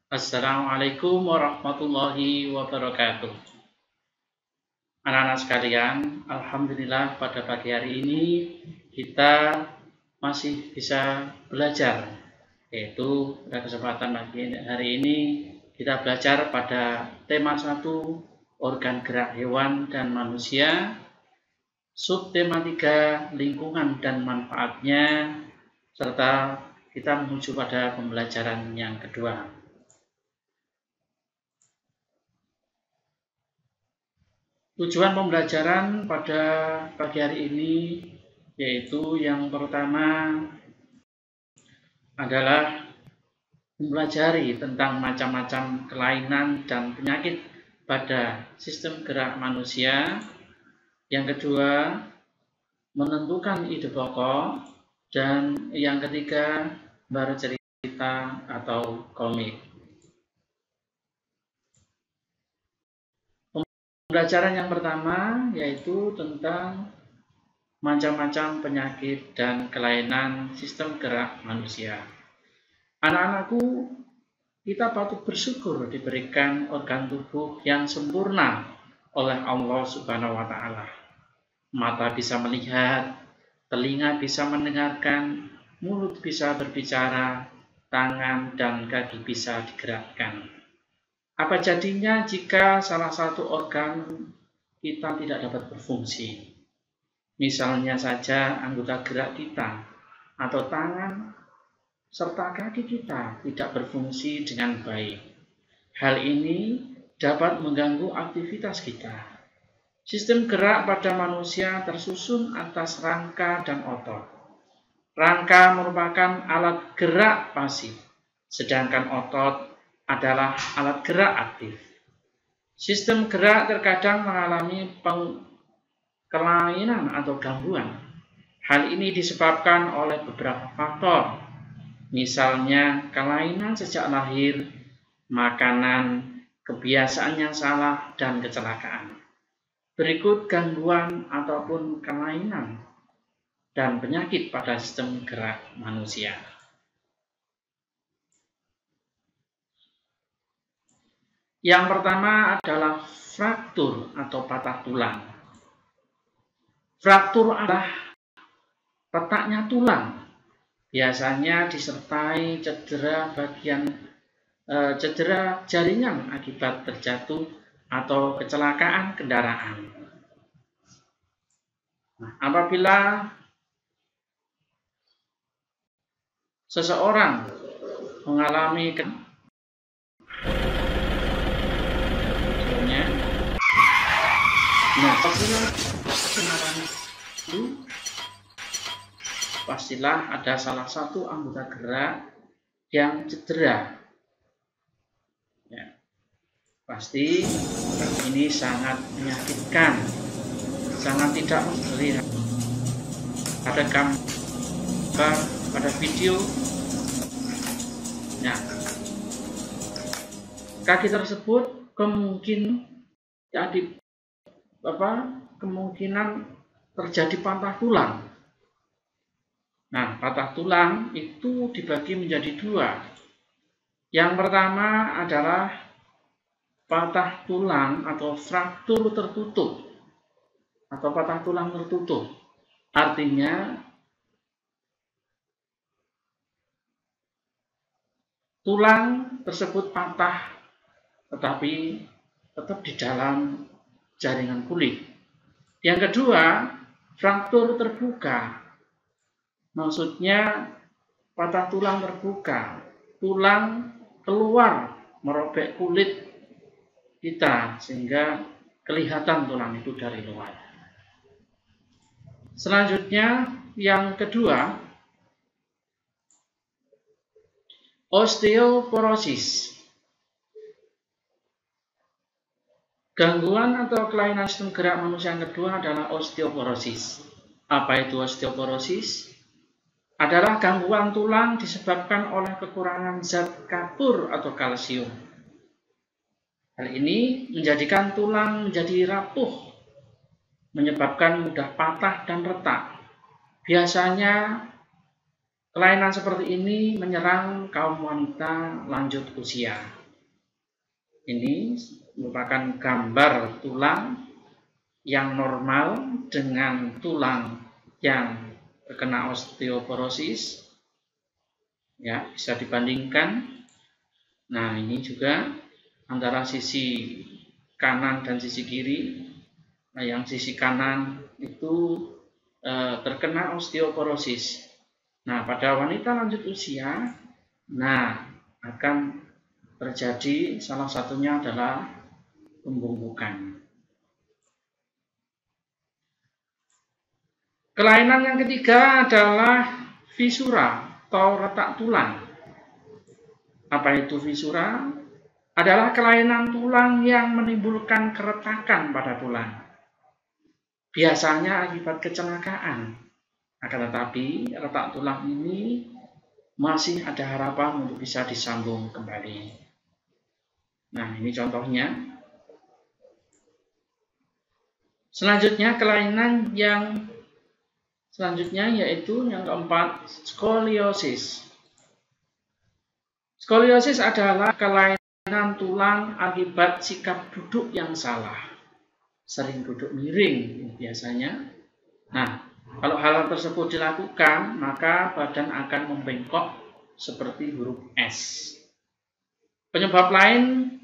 Assalamualaikum warahmatullahi wabarakatuh. Anak-anak sekalian, alhamdulillah pada pagi hari ini kita masih bisa belajar, yaitu pada kesempatan pagi hari ini kita belajar pada tema 1, organ gerak hewan dan manusia, subtema 3, lingkungan dan manfaatnya, serta kita menuju pada pembelajaran yang kedua. Tujuan pembelajaran pada pagi hari ini yaitu yang pertama adalah mempelajari tentang macam-macam kelainan dan penyakit pada sistem gerak manusia. Yang kedua, menentukan ide pokok. Dan yang ketiga, bercerita atau komik. Pembelajaran yang pertama yaitu tentang macam-macam penyakit dan kelainan sistem gerak manusia. Anak-anakku, kita patut bersyukur diberikan organ tubuh yang sempurna oleh Allah Subhanahu wa Ta'ala. Mata bisa melihat, telinga bisa mendengarkan, mulut bisa berbicara, tangan dan kaki bisa digerakkan. Apa jadinya jika salah satu organ kita tidak dapat berfungsi? Misalnya saja anggota gerak kita atau tangan serta kaki kita tidak berfungsi dengan baik. Hal ini dapat mengganggu aktivitas kita. Sistem gerak pada manusia tersusun atas rangka dan otot. Rangka merupakan alat gerak pasif, sedangkan otot adalah alat gerak aktif. Sistem gerak terkadang mengalami kelainan atau gangguan. Hal ini disebabkan oleh beberapa faktor, misalnya kelainan sejak lahir, makanan, kebiasaan yang salah, dan kecelakaan. Berikut gangguan ataupun kelainan dan penyakit pada sistem gerak manusia. Yang pertama adalah fraktur atau patah tulang. Fraktur adalah retaknya tulang. Biasanya disertai cedera jaringan akibat terjatuh atau kecelakaan kendaraan. Nah, apabila seseorang mengalami pastilah ada salah satu anggota gerak yang cedera. Ya, pasti ini sangat menyakitkan, sangat tidak melihat. Ada gambar, pada video. Nah, kaki tersebut kemungkinan terjadi patah tulang. Nah, patah tulang itu dibagi menjadi 2. Yang pertama adalah patah tulang atau fraktur tertutup atau patah tulang tertutup. Artinya tulang tersebut patah tetapi tetap di dalam jaringan kulit. Yang kedua, fraktur terbuka. Maksudnya patah tulang terbuka, tulang keluar merobek kulit kita sehingga kelihatan tulang itu dari luar. Selanjutnya yang kedua, osteoporosis. Gangguan atau kelainan sistem gerak manusia yang kedua adalah osteoporosis. Apa itu osteoporosis? Adalah gangguan tulang disebabkan oleh kekurangan zat kapur atau kalsium. Hal ini menjadikan tulang menjadi rapuh, menyebabkan mudah patah dan retak. Biasanya kelainan seperti ini menyerang kaum wanita lanjut usia. Ini merupakan gambar tulang yang normal dengan tulang yang terkena osteoporosis. Ya, bisa dibandingkan. Nah, ini juga antara sisi kanan dan sisi kiri. Nah, yang sisi kanan itu terkena osteoporosis. Nah, pada wanita lanjut usia, akan terjadi salah satunya adalah pembungkukan. Kelainan yang ketiga adalah fisura atau retak tulang. Apa itu fisura? Adalah kelainan tulang yang menimbulkan keretakan pada tulang. Biasanya akibat kecelakaan. Akan tetapi retak tulang ini masih ada harapan untuk bisa disambung kembali. Nah, ini contohnya. Selanjutnya kelainan yang selanjutnya yaitu yang keempat, skoliosis. Skoliosis adalah kelainan tulang akibat sikap duduk yang salah. Sering duduk miring biasanya. Nah, kalau hal tersebut dilakukan, maka badan akan membengkok seperti huruf S. Penyebab lain,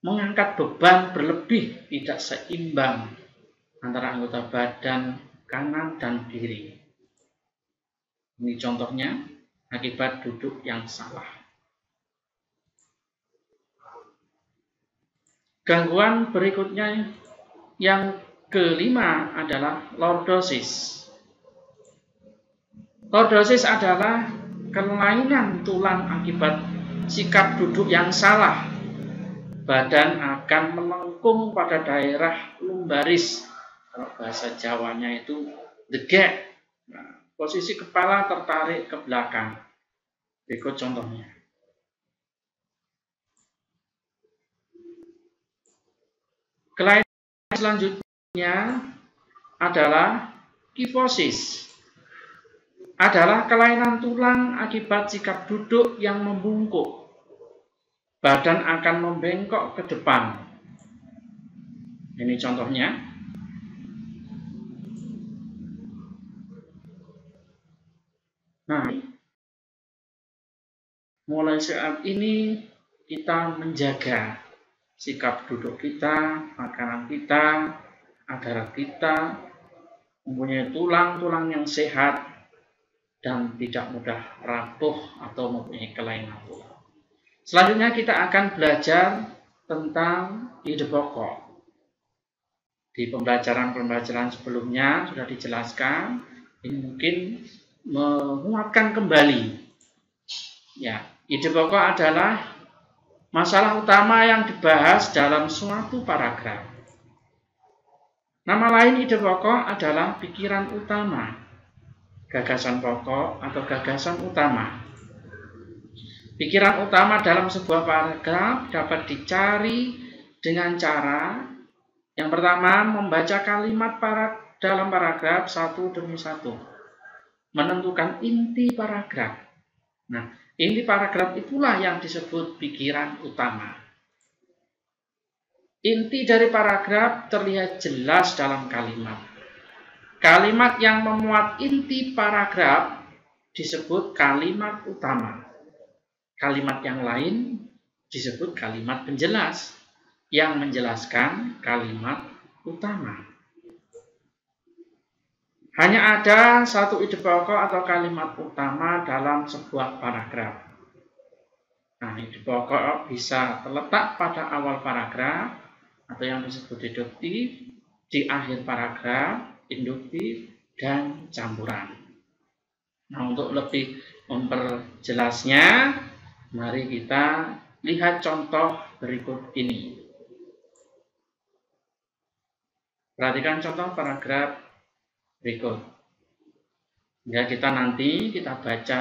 mengangkat beban berlebih tidak seimbang antara anggota badan kanan dan kiri. Ini contohnya akibat duduk yang salah. Gangguan berikutnya yang kelima adalah lordosis. Lordosis adalah kelainan tulang akibat sikap duduk yang salah. Badan akan melengkung pada daerah lumbaris. Kalau bahasa Jawanya itu the gap. Nah, posisi kepala tertarik ke belakang. Berikut contohnya. Kelainan selanjutnya adalah kifosis. Adalah kelainan tulang akibat sikap duduk yang membungkuk. Badan akan membengkok ke depan. Ini contohnya. Nah, mulai saat ini kita menjaga sikap duduk kita, makanan kita, agar kita mempunyai tulang-tulang yang sehat dan tidak mudah rapuh atau mempunyai kelainan tulang. Selanjutnya kita akan belajar tentang ide pokok. Di pembelajaran sebelumnya sudah dijelaskan, ini mungkin menguatkan kembali. Ya, ide pokok adalah masalah utama yang dibahas dalam suatu paragraf. Nama lain ide pokok adalah pikiran utama, gagasan pokok atau gagasan utama. Pikiran utama dalam sebuah paragraf dapat dicari dengan cara yang pertama, membaca kalimat dalam paragraf satu demi satu. Menentukan inti paragraf. Nah, inti paragraf itulah yang disebut pikiran utama. Inti dari paragraf terlihat jelas dalam kalimat. Kalimat yang memuat inti paragraf disebut kalimat utama. Kalimat yang lain disebut kalimat penjelas yang menjelaskan kalimat utama. Hanya ada satu ide pokok atau kalimat utama dalam sebuah paragraf. Nah, ide pokok bisa terletak pada awal paragraf atau yang disebut deduktif, di akhir paragraf, induktif, dan campuran. Nah, untuk lebih memperjelasnya, mari kita lihat contoh berikut ini. Perhatikan contoh paragraf berikut. Ya, kita baca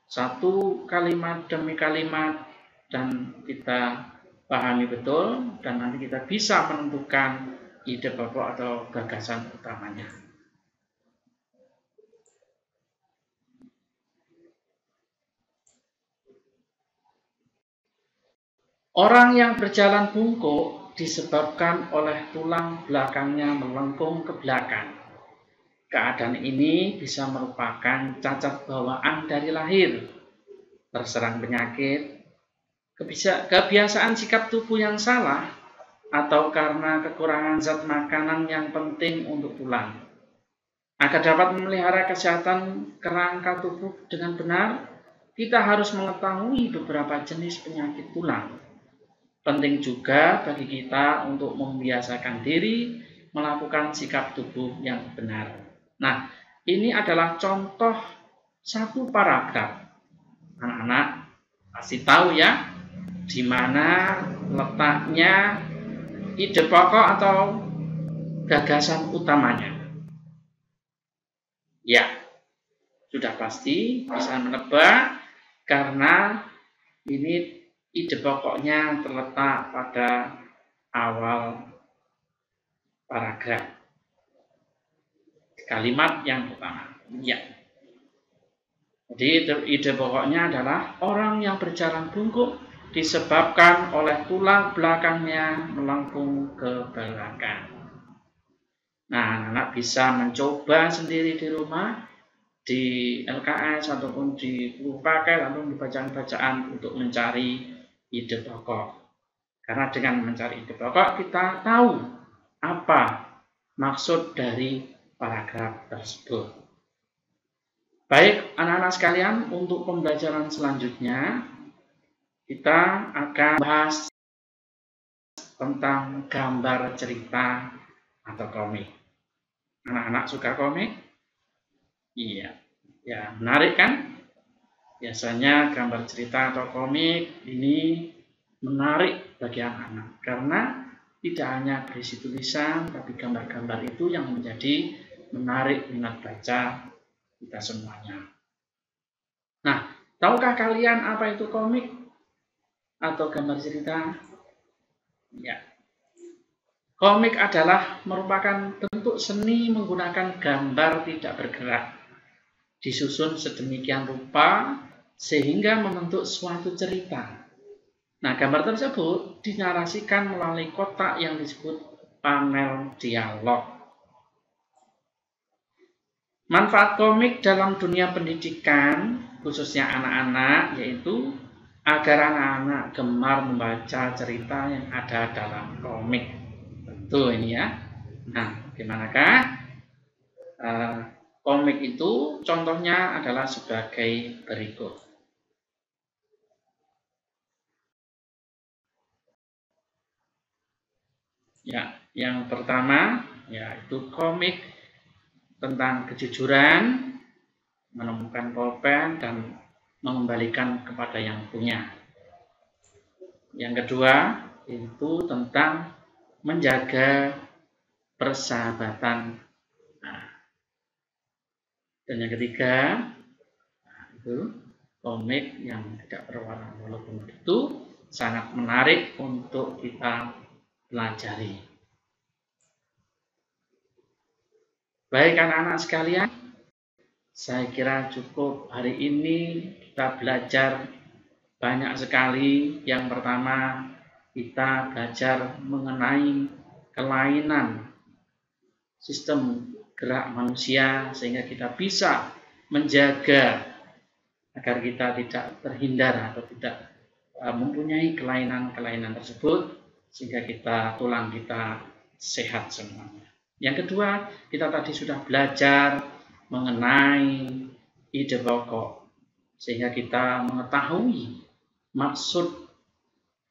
satu kalimat demi kalimat dan kita pahami betul, dan nanti kita bisa menentukan ide pokok atau gagasan utamanya. Orang yang berjalan bungkuk disebabkan oleh tulang belakangnya melengkung ke belakang. Keadaan ini bisa merupakan cacat bawaan dari lahir, terserang penyakit, kebiasaan sikap tubuh yang salah, atau karena kekurangan zat makanan yang penting untuk tulang. Agar dapat memelihara kesehatan kerangka tubuh dengan benar, kita harus mengetahui beberapa jenis penyakit tulang. Penting juga bagi kita untuk membiasakan diri melakukan sikap tubuh yang benar. Nah, ini adalah contoh satu paragraf. Anak-anak pasti tahu ya, di mana letaknya ide pokok atau gagasan utamanya. Ya, sudah pasti bisa menebak karena ini ide pokoknya terletak pada awal paragraf. Kalimat yang pertama. Ya. Jadi ide pokoknya adalah orang yang berjalan bungkuk disebabkan oleh tulang belakangnya melengkung ke belakang. Nah, anak bisa mencoba sendiri di rumah, di LKS ataupun di buku paket ataupun di bacaan-bacaan untuk mencari ide pokok. Karena dengan mencari ide pokok kita tahu apa maksud dari paragraf tersebut. Baik, anak-anak sekalian, untuk pembelajaran selanjutnya kita akan bahas tentang gambar cerita atau komik. Anak-anak suka komik? Iya, ya menarik kan? Biasanya gambar cerita atau komik ini menarik bagi anak-anak karena tidak hanya berisi tulisan, tapi gambar-gambar itu yang menjadi menarik minat baca kita semuanya. Nah, tahukah kalian apa itu komik atau gambar cerita? Ya. Komik adalah merupakan bentuk seni menggunakan gambar tidak bergerak, disusun sedemikian rupa sehingga membentuk suatu cerita. Nah, gambar tersebut dinarasikan melalui kotak yang disebut panel dialog. Manfaat komik dalam dunia pendidikan, khususnya anak-anak, yaitu agar anak-anak gemar membaca cerita yang ada dalam komik. Tentu ini ya. Nah, bagaimanakah? Komik itu contohnya adalah sebagai berikut. Ya, yang pertama yaitu komik tentang kejujuran, menemukan pulpen dan mengembalikan kepada yang punya. Yang kedua itu tentang menjaga persahabatan. Dan yang ketiga itu komik yang tidak berwarna, walaupun itu sangat menarik untuk kita pelajari. Baik anak-anak sekalian, saya kira cukup hari ini kita belajar banyak sekali. Yang pertama kita belajar mengenai kelainan sistem gerak manusia sehingga kita bisa menjaga agar kita tidak terhindar atau tidak mempunyai kelainan-kelainan tersebut sehingga tulang kita sehat semuanya. Yang kedua, kita tadi sudah belajar mengenai ide pokok sehingga kita mengetahui maksud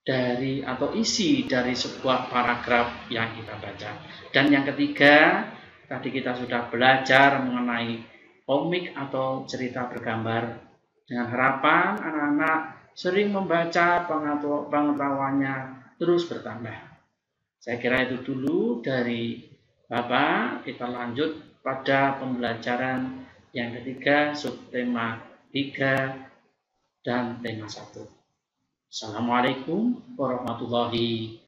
dari atau isi dari sebuah paragraf yang kita baca. Dan yang ketiga, tadi kita sudah belajar mengenai komik atau cerita bergambar dengan harapan anak-anak sering membaca, pengetahuannya terus bertambah. Saya kira itu dulu dari Bapak. Kita lanjut pada pembelajaran yang ketiga, subtema 3 dan tema 1. Assalamualaikum warahmatullahi